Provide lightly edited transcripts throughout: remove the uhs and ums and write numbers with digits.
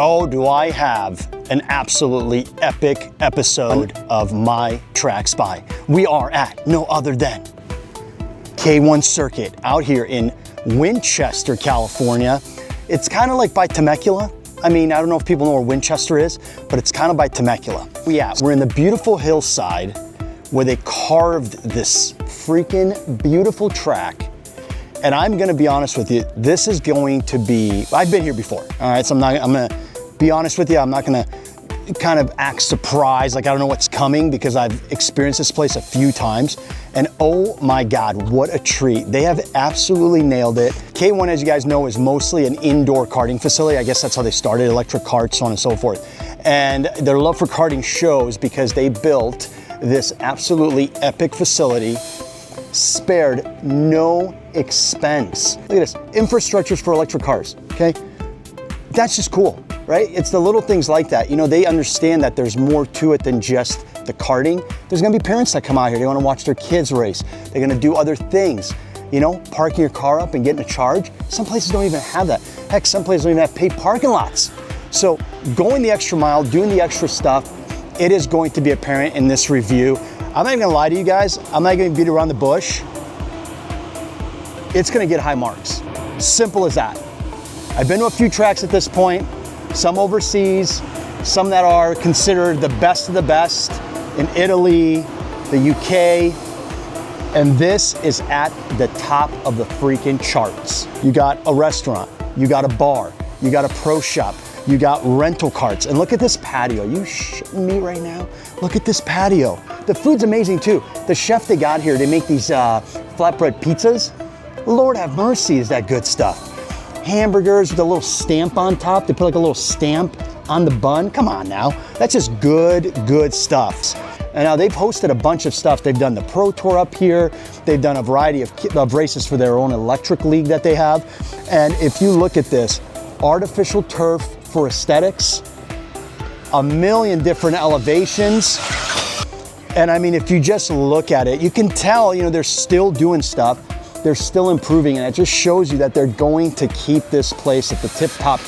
Oh, do I have an absolutely epic episode of My Track Spy. We are at no other than K1 Circuit out here in Winchester, California. It's kind of like by Temecula. I mean, I don't know if people know where Winchester is, but it's kind of by Temecula. We're in the beautiful hillside where they carved this freaking beautiful track. And I'm gonna be honest with you, this is going to be, I've been here before, all right? So I'm gonna be honest with you, I'm not gonna kind of act surprised, like I don't know what's coming, because I've experienced this place a few times. And oh my God, what a treat. They have absolutely nailed it. K1, as you guys know, is mostly an indoor karting facility. I guess that's how they started, electric karts, so on and so forth. And their love for karting shows because they built this absolutely epic facility, spared no expense. Look at this, infrastructures for electric cars, okay? That's just cool, right? It's the little things like that. You know, they understand that there's more to it than just the karting. There's gonna be parents that come out here, they wanna watch their kids race. They're gonna do other things. You know, parking your car up and getting a charge. Some places don't even have that. Heck, some places don't even have paid parking lots. So going the extra mile, doing the extra stuff, it is going to be apparent in this review. I'm not even gonna lie to you guys. I'm not gonna beat around the bush. It's gonna get high marks. Simple as that. I've been to a few tracks at this point, some overseas, some that are considered the best of the best in Italy, the UK, and this is at the top of the freaking charts. You got a restaurant, you got a bar, you got a pro shop, you got rental carts, and look at this patio. You shitting me right now? Look at this patio. The food's amazing too. The chef they got here, they make these flatbread pizzas. Lord have mercy, is that good stuff. Hamburgers with a little stamp on top. They put like a little stamp on the bun. Come on now, that's just good stuff. And now they've hosted a bunch of stuff. They've done the Pro Tour up here. They've done a variety of races for their own electric league that they have. And if you look at this, artificial turf for aesthetics, a million different elevations. And I mean, if you just look at it, you can tell, you know, they're still doing stuff. They're still improving, and it just shows you that they're going to keep this place at the tip top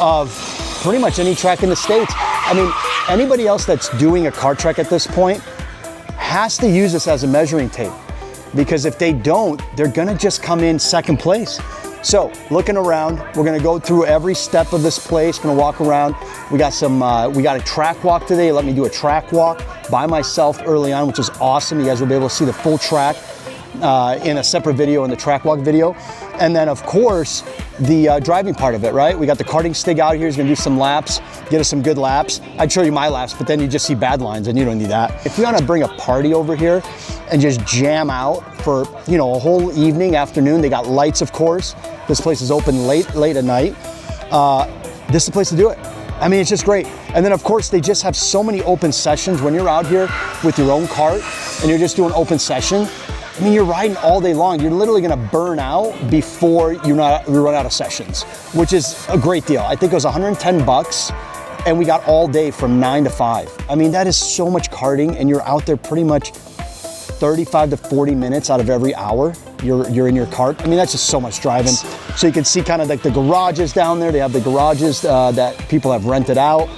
of pretty much any track in the States. I mean, anybody else that's doing a kart track at this point has to use this as a measuring tape, because if they don't, they're gonna just come in second place. So looking around, we're gonna go through every step of this place, gonna walk around. We got a track walk today. Let me do a track walk by myself early on, which is awesome. You guys will be able to see the full track in a separate video, in the track walk video. And then of course, the driving part of it, right? We got the karting stig out here. He's gonna do some laps, get us some good laps. I'd show you my laps, but then you just see bad lines and you don't need that. If you wanna bring a party over here and just jam out for, you know, a whole evening, afternoon, they got lights, of course. This place is open late at night. This is the place to do it. I mean, it's just great. And then of course, they just have so many open sessions. When you're out here with your own cart and you're just doing open session, I mean, you're riding all day long. You're literally gonna burn out before you run out of sessions, which is a great deal. I think it was 110 bucks and we got all day from 9 to 5. I mean, that is so much karting, and you're out there pretty much 35 to 40 minutes out of every hour. You're in your cart. I mean, that's just so much driving. So you can see kind of like the garages down there. They have the garages that people have rented out.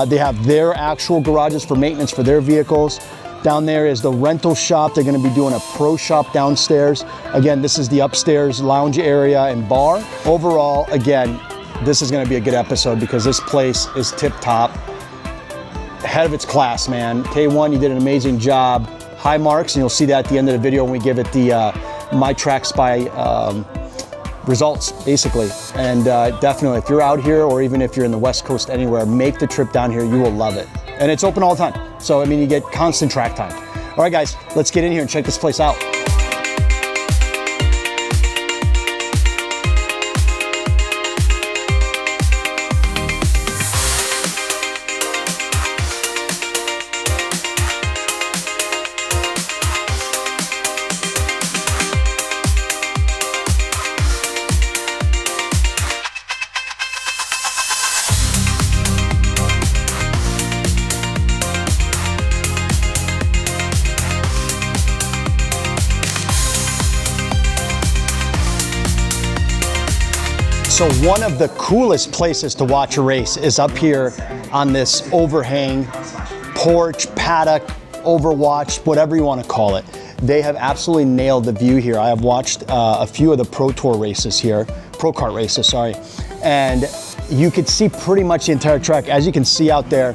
They have their actual garages for maintenance for their vehicles. Down there is the rental shop. They're gonna be doing a pro shop downstairs. Again, this is the upstairs lounge area and bar. Overall, again, this is gonna be a good episode because this place is tip top, ahead of its class, man. K1, you did an amazing job. High marks, and you'll see that at the end of the video when we give it the My Track Spy results, basically. And definitely, if you're out here, or even if you're in the West Coast anywhere, make the trip down here, you will love it. And it's open all the time. So, I mean, you get constant track time. All right, guys, let's get in here and check this place out. So one of the coolest places to watch a race is up here on this overhang, porch, paddock, overwatch, whatever you want to call it. They have absolutely nailed the view here. I have watched a few of the Pro Tour races here, Pro Kart races, sorry. And you could see pretty much the entire track. As you can see out there,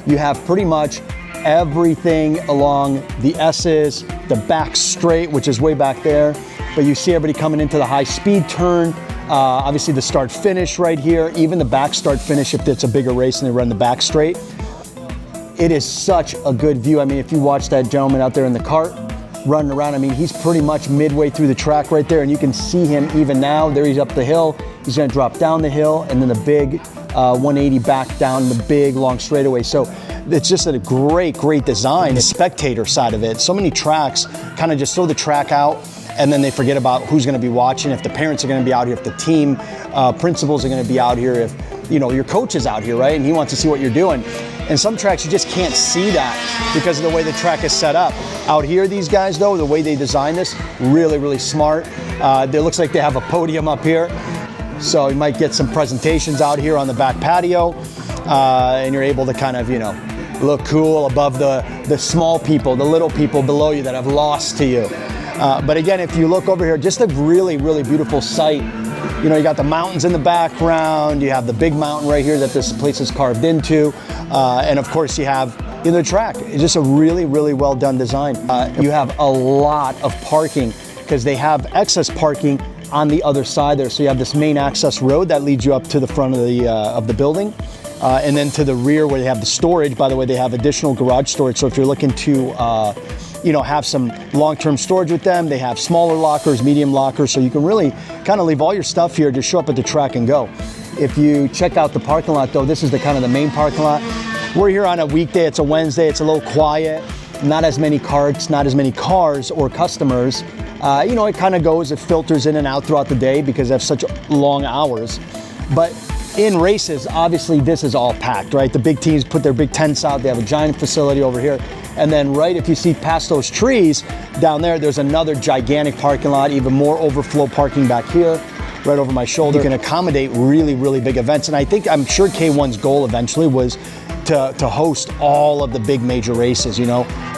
you have pretty much everything along the S's, the back straight, which is way back there. But you see everybody coming into the high speed turn. Obviously the start finish right here, even the back start finish if it's a bigger race and they run the back straight. It is such a good view. I mean, if you watch that gentleman out there in the cart running around, I mean, he's pretty much midway through the track right there, and you can see him even now. There he's up the hill. He's gonna drop down the hill, and then the big 180 back down the big long straightaway. So it's just a great design. The spectator side of it, so many tracks kind of just throw the track out, and then they forget about who's gonna be watching, if the parents are gonna be out here, if the team principals are gonna be out here, if your coach is out here, right? And he wants to see what you're doing. And some tracks you just can't see that because of the way the track is set up. Out here, these guys though, the way they designed this, really smart. It looks like they have a podium up here. So you might get some presentations out here on the back patio, and you're able to kind of, look cool above the small people, the little people below you that have lost to you. But again, if you look over here, just a really beautiful sight. You got the mountains in the background, you have the big mountain right here that this place is carved into, and of course you have the track. It's just a really well done design. You have a lot of parking because they have excess parking on the other side there. So you have this main access road that leads you up to the front of the building. And then to the rear where they have the storage. By the way, they have additional garage storage. So if you're looking to have some long-term storage with them, they have smaller lockers, medium lockers, so you can really kind of leave all your stuff here, just show up at the track and go. If you check out the parking lot though, this is the kind of the main parking lot. We're here on a weekday, it's a Wednesday, it's a little quiet, not as many carts, not as many cars or customers. It kind of goes, it filters in and out throughout the day because they have such long hours. But in races, obviously this is all packed, right? The big teams put their big tents out, they have a giant facility over here. And then right, if you see past those trees down there, there's another gigantic parking lot, even more overflow parking back here, right over my shoulder. You can accommodate really big events. And I'm sure K1's goal eventually was to host all of the big major races,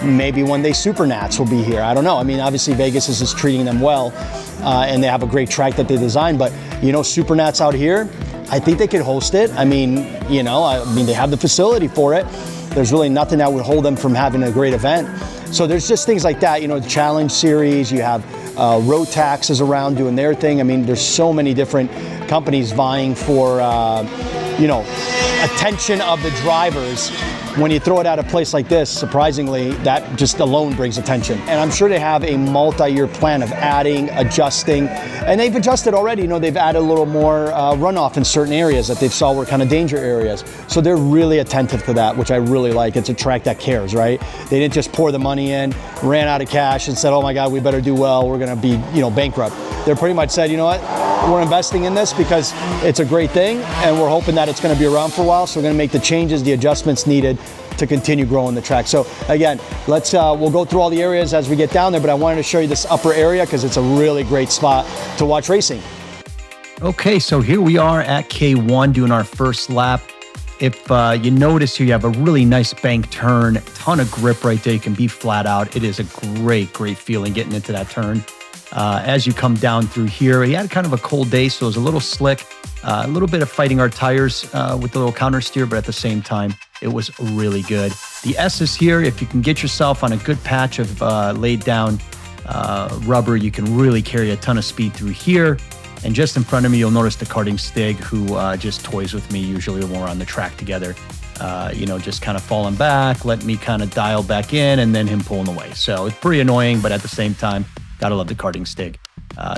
maybe one day Super Nats will be here. I don't know. I mean, obviously Vegas is just treating them well, and they have a great track that they designed, but Super Nats out here, I think they could host it. I mean, they have the facility for it. There's really nothing that would hold them from having a great event. So there's just things like that, the Challenge Series, you have road taxes around doing their thing. I mean, there's so many different companies vying for, attention of the drivers. When you throw it at a place like this, surprisingly, that just alone brings attention. And I'm sure they have a multi-year plan of adding, adjusting, and they've adjusted already. They've added a little more runoff in certain areas that they saw were kind of danger areas. So they're really attentive to that, which I really like. It's a track that cares, right? They didn't just pour the money in, ran out of cash and said, oh my God, we better do well. We're gonna be, bankrupt. They're pretty much said, you know what? We're investing in this because it's a great thing and we're hoping that it's going to be around for a while. So we're going to make the changes, the adjustments needed to continue growing the track. So again, we'll go through all the areas as we get down there, but I wanted to show you this upper area because it's a really great spot to watch racing. Okay, so here we are at K1 doing our first lap. If you notice here, you have a really nice bank turn, ton of grip right there. You can be flat out. It is a great feeling getting into that turn. As you come down through here, he had kind of a cold day, so it was a little slick, a little bit of fighting our tires with the little counter steer, but at the same time, it was really good. The S is here. If you can get yourself on a good patch of laid down rubber, you can really carry a ton of speed through here. And just in front of me, you'll notice the karting Stig, who just toys with me usually when we're on the track together. Just kind of falling back, letting me kind of dial back in, and then him pulling away. So it's pretty annoying, but at the same time, gotta love the karting Stig.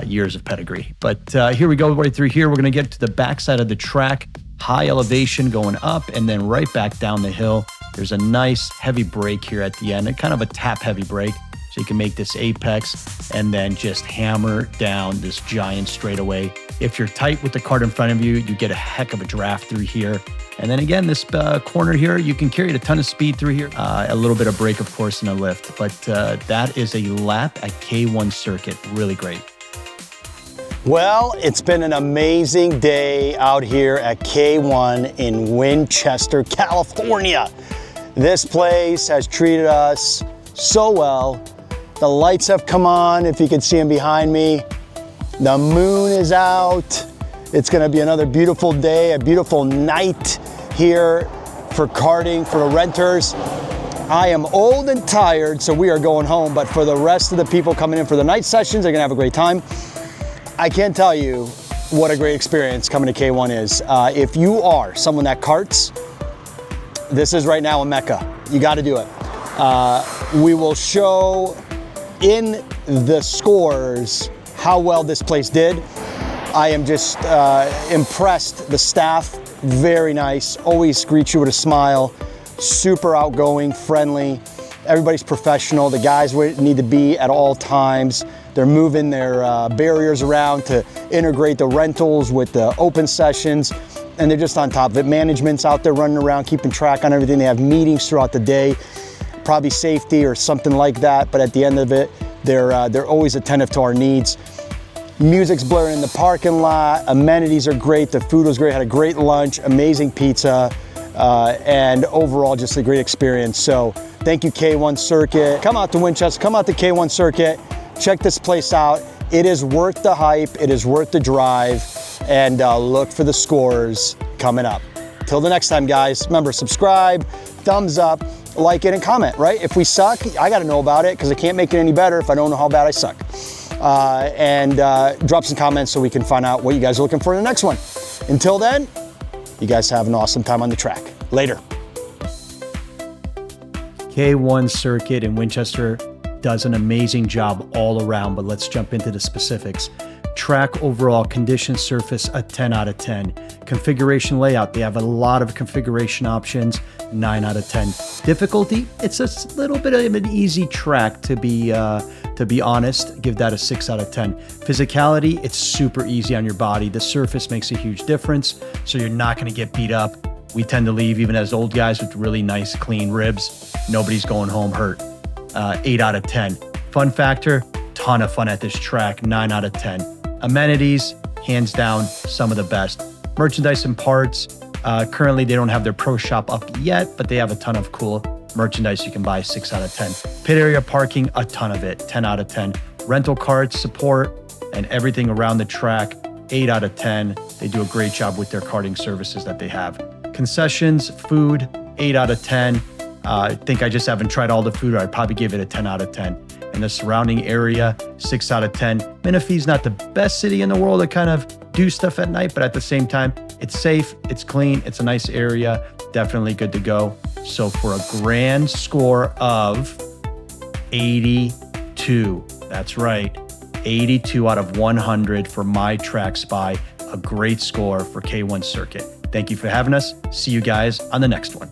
Years of pedigree. But here we go, right through here. We're gonna get to the backside of the track, high elevation going up, and then right back down the hill. There's a nice heavy brake here at the end, and kind of a tap heavy brake. So you can make this apex and then just hammer down this giant straightaway. If you're tight with the kart in front of you, you get a heck of a draft through here. And then again, this corner here, you can carry a ton of speed through here. A little bit of brake, of course, and a lift. But that is a lap at K1 Circuit. Really great. Well, it's been an amazing day out here at K1 in Winchester, California. This place has treated us so well. The lights have come on, if you can see them behind me. The moon is out. It's gonna be another beautiful day, a beautiful night here for karting, for the renters. I am old and tired, so we are going home, but for the rest of the people coming in for the night sessions, they're gonna have a great time. I can't tell you what a great experience coming to K1 is. If you are someone that karts, this is right now a mecca. You gotta do it. We will show in the scores how well this place did. I am just impressed. The staff, very nice, always greet you with a smile, super outgoing, friendly. Everybody's professional. The guys where need to be at all times. They're moving their barriers around to integrate the rentals with the open sessions, and they're just on top of it. Management's out there running around, keeping track on everything. They have meetings throughout the day, probably safety or something like that, but at the end of it, they're always attentive to our needs. Music's blaring in the parking lot, amenities are great, the food was great, had a great lunch, amazing pizza, and overall just a great experience. So thank you, K1 Circuit. Come out to Winchester, come out to K1 Circuit, check this place out. It is worth the hype, it is worth the drive, and look for the scores coming up. Till the next time, guys, remember, subscribe, thumbs up, like it, and comment, right? If we suck, I gotta know about it, because I can't make it any better if I don't know how bad I suck. And drop some comments so we can find out what you guys are looking for in the next one. Until then, you guys have an awesome time on the track. Later. K1 Circuit in Winchester does an amazing job all around, but let's jump into the specifics. Track overall, condition, surface, a 10 out of 10. Configuration layout, they have a lot of configuration options, 9 out of 10. Difficulty, it's a little bit of an easy track to be honest, give that a 6 out of 10. Physicality, it's super easy on your body. The surface makes a huge difference, so you're not gonna get beat up. We tend to leave, even as old guys with really nice, clean ribs. Nobody's going home hurt. 8 out of 10. Fun factor, ton of fun at this track, 9 out of 10. Amenities, hands down, some of the best. Merchandise and parts, currently they don't have their pro shop up yet, but they have a ton of cool merchandise you can buy, 6 out of 10. Pit area parking, a ton of it, 10 out of 10. Rental carts, support, and everything around the track, 8 out of 10. They do a great job with their karting services that they have. Concessions, food, 8 out of 10. I think I just haven't tried all the food, or I'd probably give it a 10 out of 10. And the surrounding area, 6 out of 10. Menifee's not the best city in the world to kind of do stuff at night, but at the same time, it's safe, it's clean, it's a nice area, definitely good to go. So for a grand score of 82, that's right, 82 out of 100 for my track spy, a great score for K1 Circuit. Thank you for having us. See you guys on the next one.